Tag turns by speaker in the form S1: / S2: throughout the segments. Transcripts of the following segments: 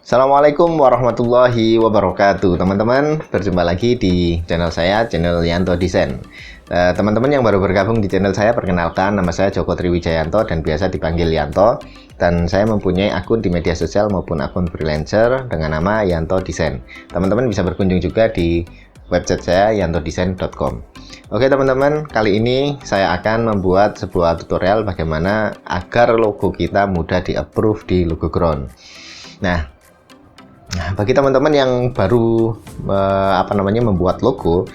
S1: Assalamualaikum warahmatullahi wabarakatuh. Teman-teman, berjumpa lagi di channel saya, channel Yanto Desain. Teman-teman yang baru bergabung di channel saya, perkenalkan, nama saya Joko Triwijayanto dan biasa dipanggil Yanto. Dan saya mempunyai akun di media sosial maupun akun freelancer dengan nama Yanto Desain. Teman-teman bisa berkunjung juga di website saya yantodesain.com. Oke teman-teman, kali ini saya akan membuat sebuah tutorial bagaimana agar logo kita mudah di-approve di Logoground. Nah, bagi teman-teman yang baru membuat logo,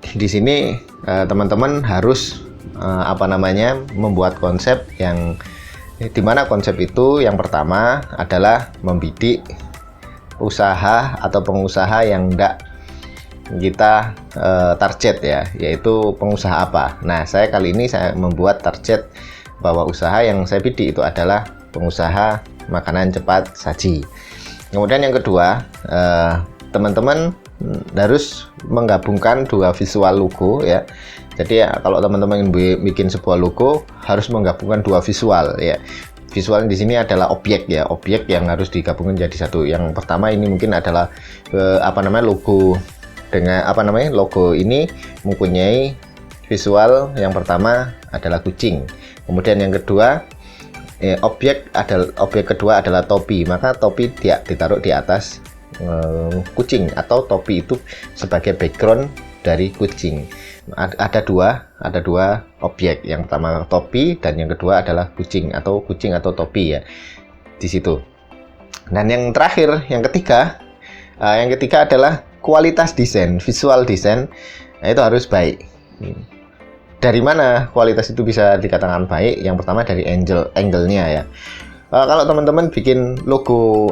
S1: di sini teman-teman harus membuat konsep yang dimana konsep itu yang pertama adalah membidik usaha atau pengusaha yang tidak kita target ya, yaitu pengusaha apa. Nah, saya kali ini membuat target bahwa usaha yang saya bidik itu adalah pengusaha makanan cepat saji. Kemudian yang kedua, teman-teman harus menggabungkan dua visual logo ya. Jadi ya, kalau teman-teman bikin sebuah logo harus menggabungkan dua visual ya. Visual di sini adalah objek ya, objek yang harus digabungkan jadi satu. Yang pertama ini mungkin adalah logo dengan logo ini mempunyai visual yang pertama adalah kucing. Kemudian yang kedua objek kedua adalah topi, maka topi ditaruh di atas kucing atau topi itu sebagai background dari kucing. Ada dua objek, yang pertama topi dan yang kedua adalah kucing atau topi ya di situ. Dan yang terakhir, yang ketiga adalah kualitas desain, visual desain. Nah, itu harus baik. Dari mana kualitas itu bisa dikatakan baik? Yang pertama dari angle-nya ya. Kalau teman-teman bikin logo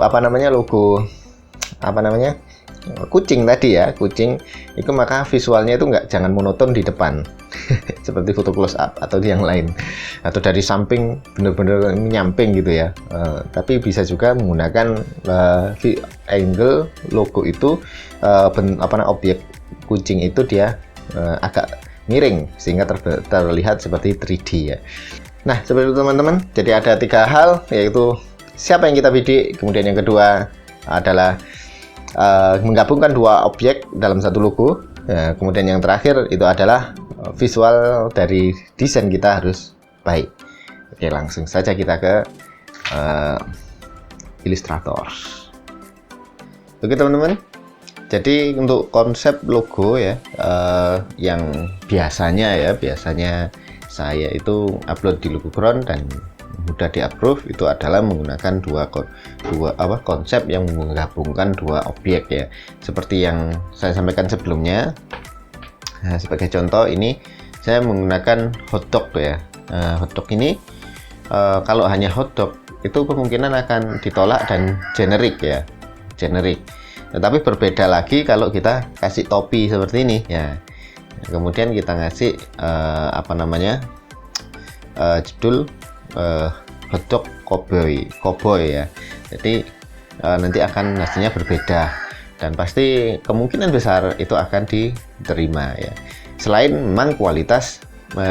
S1: kucing tadi ya, kucing itu, maka visualnya itu jangan monoton di depan seperti foto close up atau yang lain, atau dari samping bener-bener nyamping gitu ya. Tapi bisa juga menggunakan angle logo itu, objek kucing itu dia agak miring sehingga terlihat seperti 3D ya. Nah, seperti itu teman-teman. Jadi ada tiga hal, yaitu siapa yang kita bidik, kemudian yang kedua adalah menggabungkan dua objek dalam satu logo, kemudian yang terakhir itu adalah visual dari desain kita harus baik. Oke, langsung saja kita ke Illustrator. Oke teman-teman, jadi untuk konsep logo ya, yang biasanya saya itu upload di Logoground dan mudah di-approve itu adalah menggunakan dua konsep yang menggabungkan dua objek ya, seperti yang saya sampaikan sebelumnya. Nah, sebagai contoh ini saya menggunakan hotdog ya. Hotdog ini kalau hanya hotdog itu kemungkinan akan ditolak dan generik ya, generik. Tetapi berbeda lagi kalau kita kasih topi seperti ini ya. Kemudian kita ngasih judul hotdog cowboy ya. Jadi nanti akan hasilnya berbeda dan pasti kemungkinan besar itu akan diterima ya. Selain memang kualitas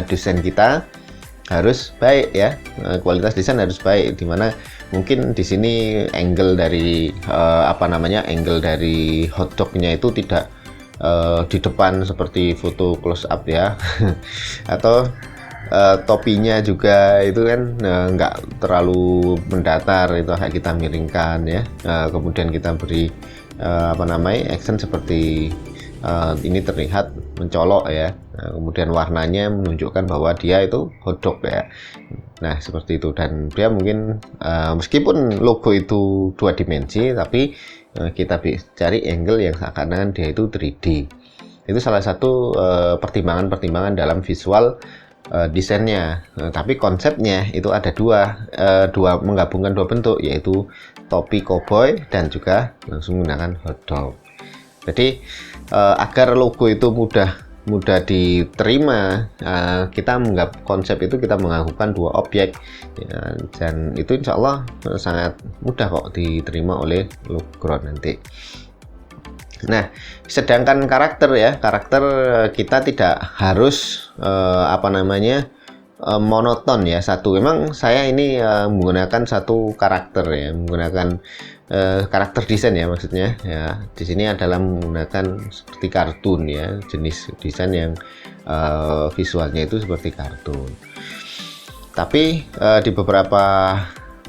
S1: desain kita harus baik ya, kualitas desain harus baik, dimana mungkin di sini angle dari angle dari hotdognya itu tidak di depan seperti foto close up ya atau topinya juga itu kan nggak terlalu mendatar, itu akan kita miringkan ya. Kemudian kita beri action seperti ini terlihat mencolok ya. Kemudian warnanya menunjukkan bahwa dia itu hotdog ya. Nah, seperti itu. Dan dia mungkin meskipun logo itu dua dimensi, tapi kita cari angle yang seakan-akan dia itu 3D. Itu salah satu pertimbangan-pertimbangan dalam visual desainnya. Tapi konsepnya itu ada dua menggabungkan dua bentuk, yaitu topi cowboy dan juga langsung menggunakan hotdog. Jadi agar logo itu mudah diterima, konsep itu kita menggabungkan dua objek ya, dan itu insya Allah sangat mudah kok diterima oleh Logoground nanti. Nah, sedangkan karakter kita tidak harus monoton ya, satu. Memang saya ini menggunakan satu karakter ya, menggunakan karakter desain ya, maksudnya ya. Di sini adalah menggunakan seperti kartun ya, jenis desain yang visualnya itu seperti kartun. Tapi di beberapa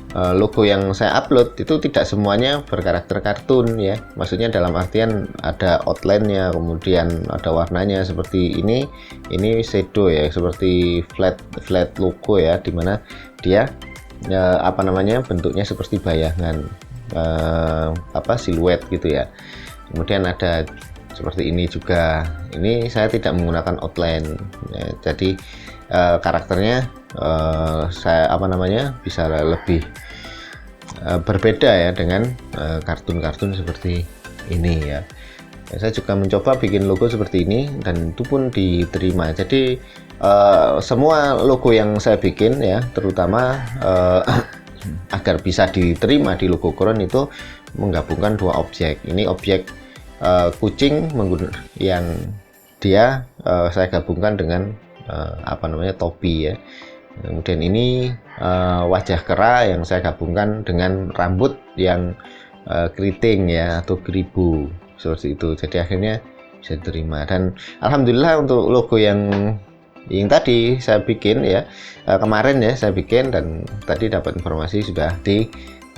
S1: logo yang saya upload itu tidak semuanya berkarakter kartun ya, maksudnya dalam artian ada outline-nya, kemudian ada warnanya seperti ini shadow ya, seperti flat logo ya, dimana dia apa namanya, bentuknya seperti bayangan siluet gitu ya. Kemudian ada seperti ini juga, ini saya tidak menggunakan outline ya, jadi karakternya saya bisa lebih berbeda ya dengan kartun-kartun seperti ini ya. Saya juga mencoba bikin logo seperti ini dan itu pun diterima. Jadi semua logo yang saya bikin ya, terutama agar bisa diterima di Logo Kron, itu menggabungkan dua objek. Ini objek kucing yang dia saya gabungkan dengan topi ya. Kemudian ini wajah kera yang saya gabungkan dengan rambut yang keriting ya, atau keribu seperti itu. Jadi akhirnya bisa diterima. Dan alhamdulillah untuk logo yang tadi saya bikin ya, kemarin ya saya bikin, dan tadi dapat informasi sudah di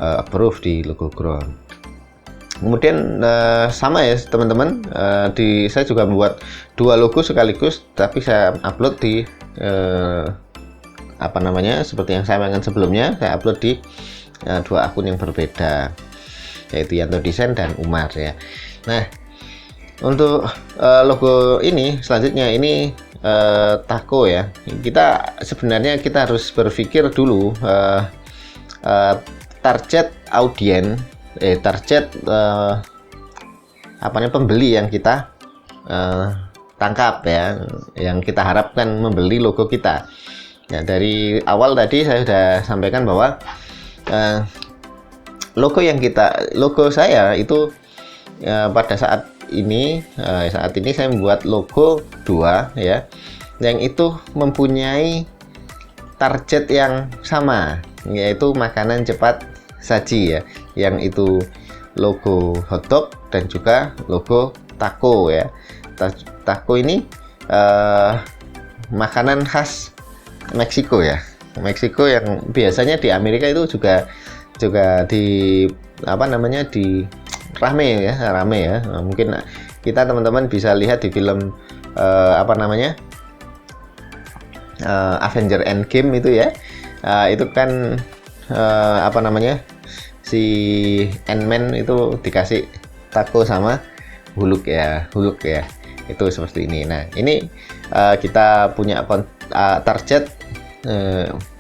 S1: approve di Logo Kron. Kemudian sama ya teman-teman, saya juga membuat dua logo sekaligus, tapi saya upload di seperti yang saya mainkan sebelumnya, saya upload di dua akun yang berbeda, yaitu Yanto Desain dan Umar ya. Nah, untuk logo ini selanjutnya ini taco ya. Sebenarnya kita harus berpikir dulu target audien, pembeli yang kita tangkap ya, yang kita harapkan membeli logo kita. Ya, dari awal tadi saya sudah sampaikan bahwa logo saya itu pada saat ini saya membuat logo 2 ya, yang itu mempunyai target yang sama, yaitu makanan cepat saji ya, yang itu logo hotdog dan juga logo taco ya. Taco ini makanan khas Meksiko ya, Meksiko yang biasanya di Amerika itu juga di rame ya. Mungkin kita teman-teman bisa lihat di film Avenger Endgame itu ya, itu kan si Ant-Man itu dikasih taco sama Hulk ya, itu seperti ini. Nah, ini kita punya target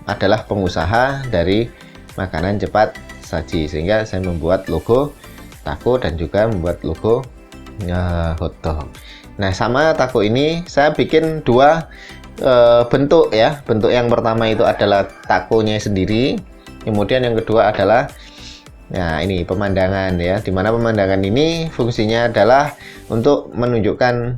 S1: adalah pengusaha dari makanan cepat saji, sehingga saya membuat logo taco dan juga membuat logo hotdog. Nah, sama taco ini saya bikin dua bentuk ya. Bentuk yang pertama itu adalah takonya sendiri, kemudian yang kedua adalah ini pemandangan ya, dimana pemandangan ini fungsinya adalah untuk menunjukkan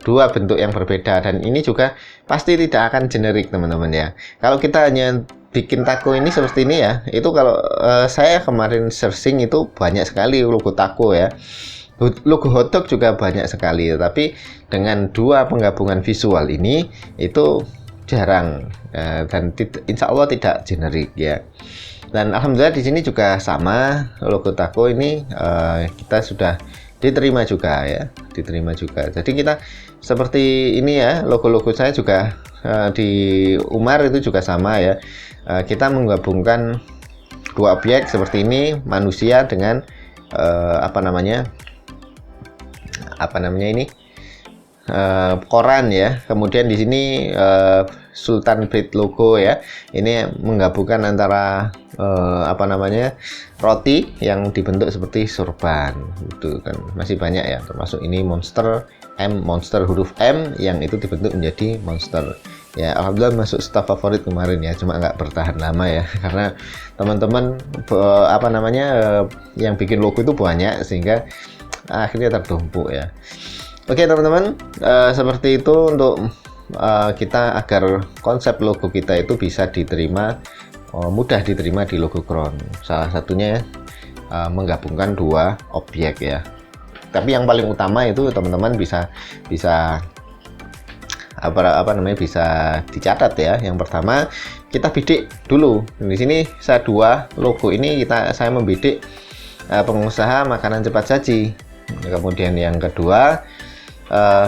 S1: dua bentuk yang berbeda, dan ini juga pasti tidak akan generik teman-teman ya. Kalau kita hanya bikin taco ini seperti ini ya, itu kalau saya kemarin searching itu banyak sekali logo taco ya, logo hotdog juga banyak sekali, tapi dengan dua penggabungan visual ini itu jarang dan insya Allah tidak generik ya. Dan alhamdulillah di sini juga sama, logo taco ini kita sudah diterima juga ya, Jadi kita seperti ini ya, logo-logo saya juga di Umar itu juga sama ya. Kita menggabungkan dua objek seperti ini, manusia dengan koran ya. Kemudian di sini Sultan Bread logo ya. Ini menggabungkan antara roti yang dibentuk seperti sorban. Itu kan masih banyak ya, termasuk ini monster huruf M yang itu dibentuk menjadi monster. Ya, alhamdulillah masuk staff favorit kemarin ya, cuma nggak bertahan lama ya karena teman-teman yang bikin logo itu banyak sehingga akhirnya tertumpuk ya. Oke teman-teman, seperti itu untuk kita agar konsep logo kita itu bisa diterima, mudah diterima di logo Cron. Salah satunya menggabungkan dua objek ya. Tapi yang paling utama itu teman-teman bisa bisa dicatat ya. Yang pertama kita bidik dulu. Di sini saya dua logo ini saya membidik pengusaha makanan cepat saji. Kemudian yang kedua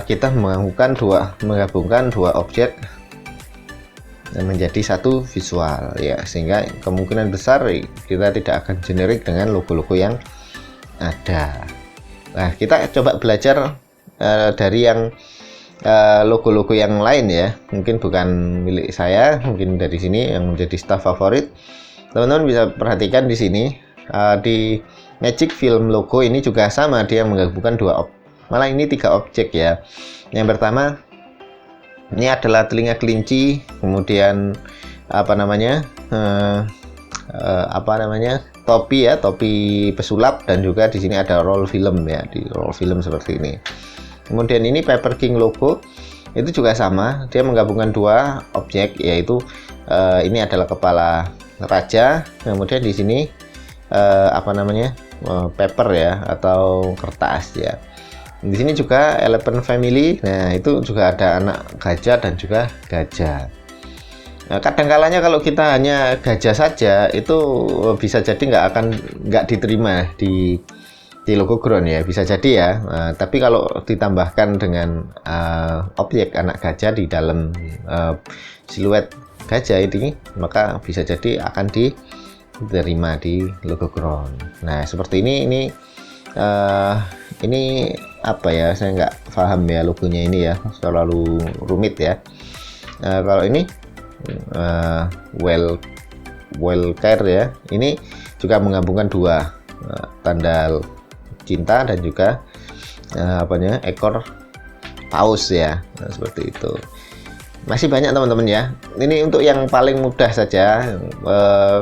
S1: kita menggabungkan dua objek menjadi satu visual ya, sehingga kemungkinan besar kita tidak akan generik dengan logo-logo yang ada. Nah, kita coba belajar dari yang logo-logo yang lain ya, mungkin bukan milik saya, mungkin dari sini yang menjadi staff favorit. Teman-teman bisa perhatikan di sini di Magic Film logo ini juga sama, dia menggabungkan malah ini tiga objek ya. Yang pertama ini adalah telinga kelinci, kemudian topi ya, topi pesulap, dan juga di sini ada roll film ya, di roll film seperti ini. Kemudian ini Pepper King logo itu juga sama, dia menggabungkan dua objek, yaitu ini adalah kepala raja, kemudian di sini paper ya, atau kertas ya. Di sini juga Elephant Family. Nah, itu juga ada anak gajah dan juga gajah. Nah, kadang-kalanya kalau kita hanya gajah saja itu bisa jadi nggak diterima di logo Cron ya, bisa jadi ya. Tapi kalau ditambahkan dengan objek anak gajah di dalam siluet gajah ini, maka bisa jadi akan diterima di logo Cron. Nah, seperti ini apa ya, saya nggak paham ya logonya ini ya, terlalu rumit ya. Kalau ini well care ya, ini juga menggabungkan dua tanda cinta dan juga ekor paus ya. Nah, seperti itu. Masih banyak teman-teman ya. Ini untuk yang paling mudah saja.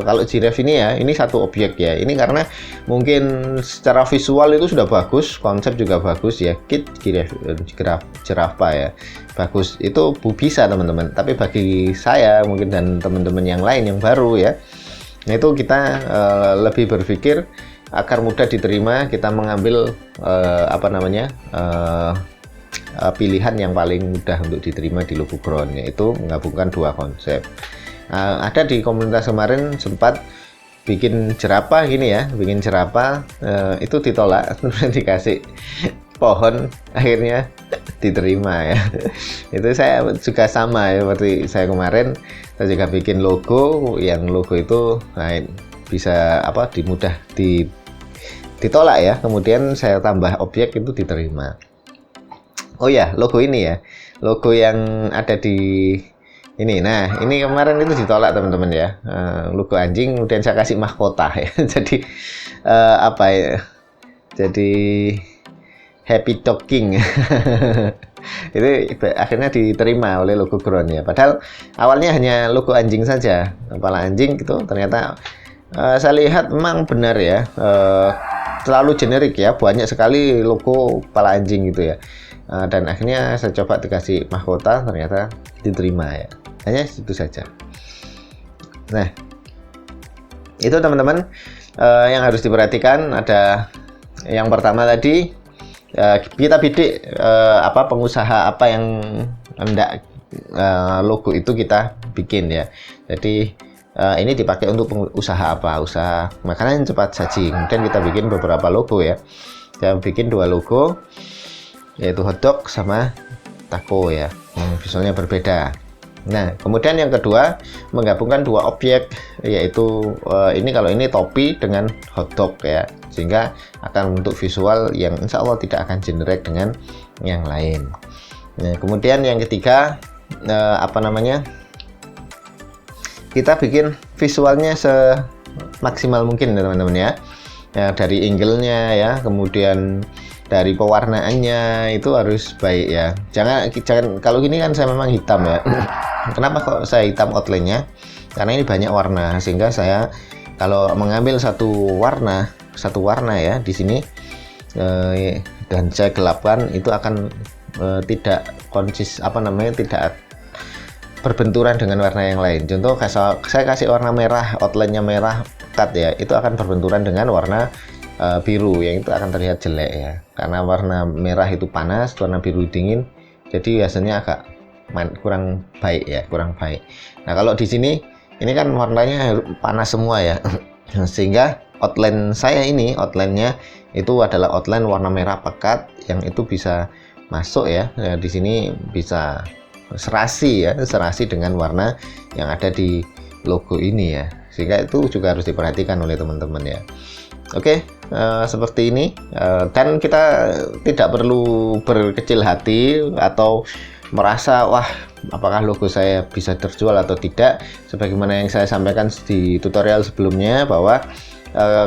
S1: Kalau giraffe ini ya, ini satu objek ya. Ini karena mungkin secara visual itu sudah bagus, konsep juga bagus ya. Kit jerapah ya, bagus. Itu bisa teman-teman. Tapi bagi saya mungkin dan teman-teman yang lain yang baru ya, itu kita lebih berpikir agar mudah diterima, kita mengambil pilihan yang paling mudah untuk diterima di logo Cron, yaitu menggabungkan dua konsep. Ada di komunitas kemarin sempat bikin jerapah gini ya, itu ditolak, dikasih pohon, akhirnya diterima ya. Itu saya juga sama ya, seperti saya kemarin, saya juga bikin logo itu bisa ditolak ya, kemudian saya tambah objek itu diterima. Oh ya, logo ini ya, logo yang ada di ini. Nah, ini kemarin itu ditolak teman-teman ya, logo anjing, kemudian saya kasih mahkota ya. Jadi jadi Happy Dog King. Itu akhirnya diterima oleh logo Cron ya. Padahal awalnya hanya logo anjing saja, kepala anjing gitu. Ternyata saya lihat memang benar ya, terlalu generik ya, banyak sekali logo kepala anjing gitu ya. Dan akhirnya saya coba dikasih mahkota, ternyata diterima ya. Hanya itu saja. Nah, itu teman-teman yang harus diperhatikan. Ada yang pertama tadi, kita bidik pengusaha apa yang hendak logo itu kita bikin ya. Jadi ini dipakai untuk usaha apa? Usaha makanan cepat saji. Kemudian kita bikin beberapa logo ya. Saya bikin dua logo, yaitu hotdog sama taco ya, yang visualnya berbeda. Nah, kemudian yang kedua, menggabungkan dua objek, yaitu kalau ini topi dengan hotdog ya, sehingga akan membentuk visual yang insya Allah tidak akan generik dengan yang lain. Nah, kemudian yang ketiga, kita bikin visualnya semaksimal mungkin ya teman-teman ya. Dari angle-nya ya, kemudian dari pewarnaannya itu harus baik ya. Jangan kalau gini kan saya memang hitam ya. Kenapa kok saya hitam outline-nya? Karena ini banyak warna, sehingga saya kalau mengambil satu warna ya di sini dan saya gelapkan, itu akan tidak konsis tidak berbenturan dengan warna yang lain. Contoh saya kasih warna merah, outline-nya merah pekat ya, itu akan berbenturan dengan warna biru yang itu akan terlihat jelek ya. Karena warna merah itu panas, warna biru dingin, jadi biasanya agak kurang baik ya, kurang baik. Nah, kalau di sini ini kan warnanya panas semua ya. Sehingga outline saya ini, outline-nya itu adalah outline warna merah pekat yang itu bisa masuk ya. Nah, di sini bisa serasi ya, serasi dengan warna yang ada di logo ini ya. Sehingga itu juga harus diperhatikan oleh teman-teman ya. Oke, seperti ini. Dan kita tidak perlu berkecil hati atau merasa wah apakah logo saya bisa terjual atau tidak, sebagaimana yang saya sampaikan di tutorial sebelumnya bahwa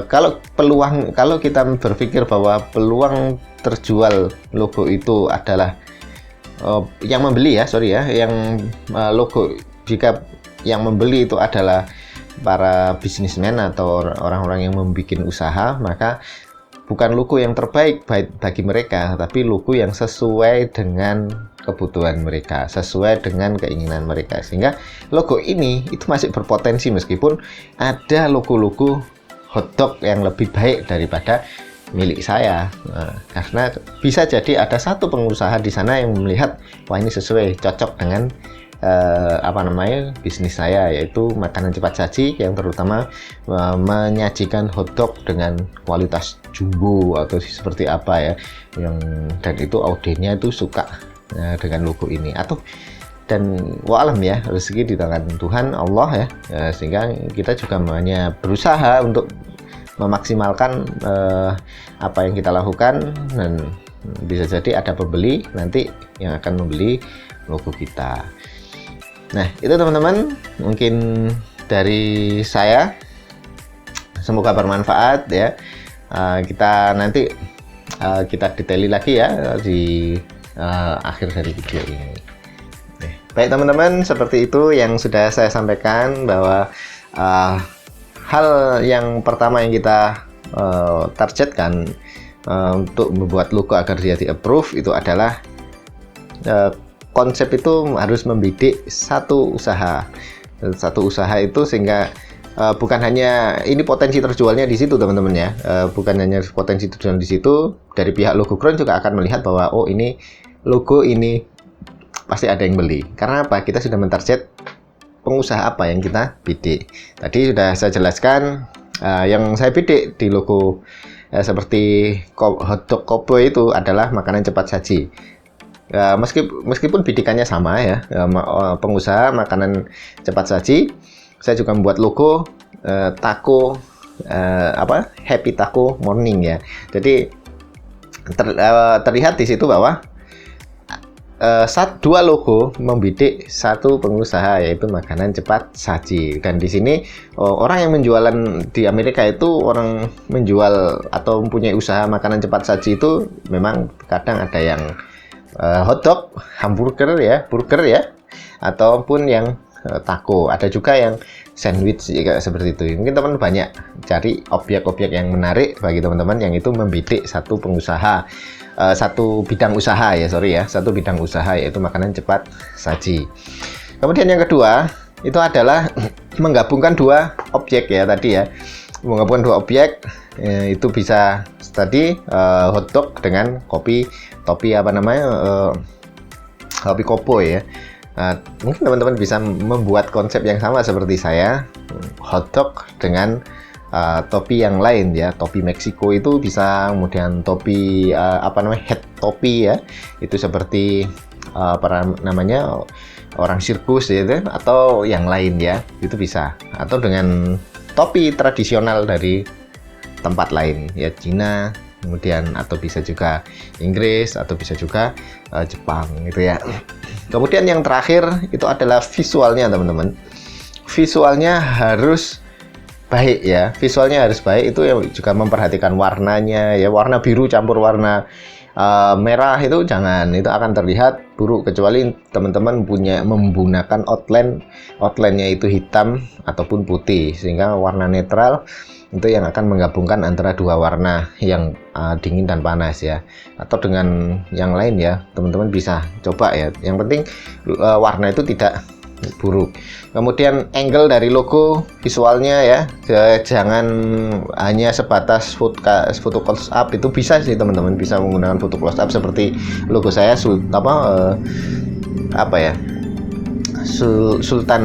S1: kalau kita berpikir bahwa peluang terjual logo itu adalah yang membeli ya, yang logo, jika yang membeli itu adalah para bisnismen atau orang-orang yang membuat usaha, maka bukan logo yang terbaik bagi mereka, tapi logo yang sesuai dengan kebutuhan mereka, sesuai dengan keinginan mereka. Sehingga logo ini itu masih berpotensi meskipun ada logo-logo hotdog yang lebih baik daripada milik saya. Karena bisa jadi ada satu pengusaha di sana yang melihat wah ini sesuai, cocok dengan bisnis saya, yaitu makanan cepat saji yang terutama menyajikan hotdog dengan kualitas jumbo atau seperti apa ya, dan itu audiensnya itu suka dengan logo ini. Dan wa'alam ya, rezeki di tangan Tuhan Allah ya, sehingga kita juga hanya berusaha untuk memaksimalkan apa yang kita lakukan, dan bisa jadi ada pembeli nanti yang akan membeli logo kita. Nah, itu teman-teman mungkin dari saya, semoga bermanfaat ya. Kita nanti kita detaili lagi ya di akhir dari video ini. Baik teman-teman, seperti itu yang sudah saya sampaikan, bahwa hal yang pertama yang kita targetkan untuk membuat logo agar dia di-approve itu adalah konsep itu harus membidik satu usaha itu, sehingga bukan hanya ini potensi terjualnya di situ teman-teman ya, bukan hanya potensi terjual di situ, dari pihak Logo Ground juga akan melihat bahwa oh ini logo ini pasti ada yang beli. Karena apa? Kita sudah mentarget pengusaha apa yang kita bidik. Tadi sudah saya jelaskan yang saya bidik di logo seperti hotdog Cowboy itu adalah makanan cepat saji. Meskipun bidikannya sama ya, pengusaha makanan cepat saji, saya juga membuat logo taco Happy Taco Morning ya. Jadi terlihat di situ bahwa dua logo membidik satu pengusaha, yaitu makanan cepat saji. Dan di sini orang yang menjualan di Amerika itu, orang menjual atau mempunyai usaha makanan cepat saji itu memang kadang ada yang hotdog, hamburger ya, burger ya, ataupun yang taco. Ada juga yang sandwich juga seperti itu. Mungkin teman banyak cari objek-objek yang menarik bagi teman-teman yang itu membidik satu pengusaha, satu bidang usaha ya, satu bidang usaha, yaitu makanan cepat saji. Kemudian yang kedua itu adalah menggabungkan dua objek ya tadi ya, menggabungkan dua objek itu bisa tadi hotdog dengan kopi Cowboy ya. Mungkin teman-teman bisa membuat konsep yang sama seperti saya, hotdog dengan topi yang lain ya, topi Meksiko itu bisa, kemudian topi head topi ya, itu seperti orang sirkus ya, atau yang lain ya, itu bisa. Atau dengan topi tradisional dari tempat lain ya, Cina, kemudian atau bisa juga Inggris, atau bisa juga Jepang gitu ya. Kemudian yang terakhir itu adalah visualnya teman-teman. Visualnya harus baik ya, visualnya harus baik. Itu ya juga memperhatikan warnanya ya, warna biru campur warna merah itu jangan, itu akan terlihat buruk, kecuali teman-teman menggunakan outline-nya itu hitam ataupun putih, sehingga warna netral itu yang akan menggabungkan antara dua warna yang dingin dan panas ya. Atau dengan yang lain ya, teman-teman bisa coba ya. Yang penting warna itu tidak buruk. Kemudian angle dari logo visualnya ya, jangan hanya sebatas foto close up. Itu bisa sih teman-teman, bisa menggunakan foto close up seperti logo saya Sultan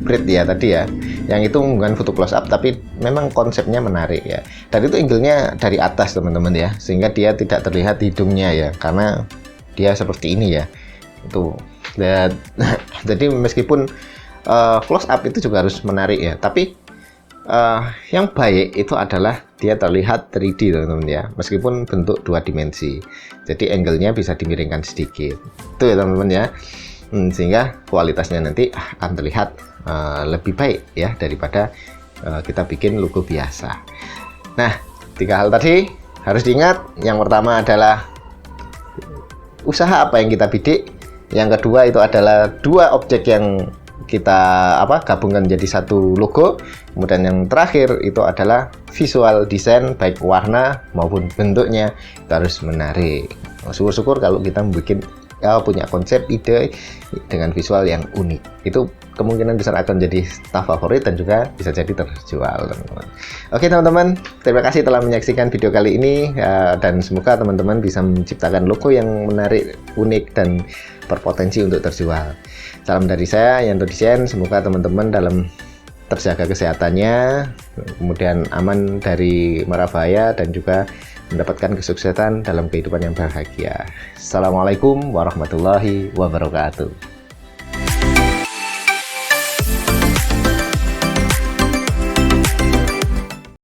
S1: Bread ya tadi ya, yang itu menggunakan foto close up tapi memang konsepnya menarik ya, dan itu angle-nya dari atas teman-teman ya, sehingga dia tidak terlihat hidungnya ya, karena dia seperti ini ya itu. Jadi meskipun close up itu juga harus menarik ya, tapi yang baik itu adalah dia terlihat 3D teman-teman ya, meskipun bentuk 2 dimensi, jadi angle-nya bisa dimiringkan sedikit itu ya teman-teman ya. Sehingga kualitasnya nanti akan terlihat lebih baik ya daripada kita bikin logo biasa. Nah, 3 hal tadi harus diingat. Yang pertama adalah usaha apa yang kita bidik. Yang kedua itu adalah 2 objek yang kita gabungkan menjadi 1 logo. Kemudian yang terakhir itu adalah visual design, baik warna maupun bentuknya itu harus menarik. Syukur-syukur kalau kita punya konsep ide dengan visual yang unik, itu kemungkinan besar akan jadi staff favorit dan juga bisa jadi terjual teman-teman. Oke teman-teman, terima kasih telah menyaksikan video kali ini, dan semoga teman-teman bisa menciptakan logo yang menarik, unik, dan berpotensi untuk terjual. Salam dari saya, Yanto Design. Semoga teman-teman dalam terjaga kesehatannya, kemudian aman dari mara bahaya, dan juga mendapatkan kesuksesan dalam kehidupan yang bahagia. Assalamualaikum warahmatullahi wabarakatuh.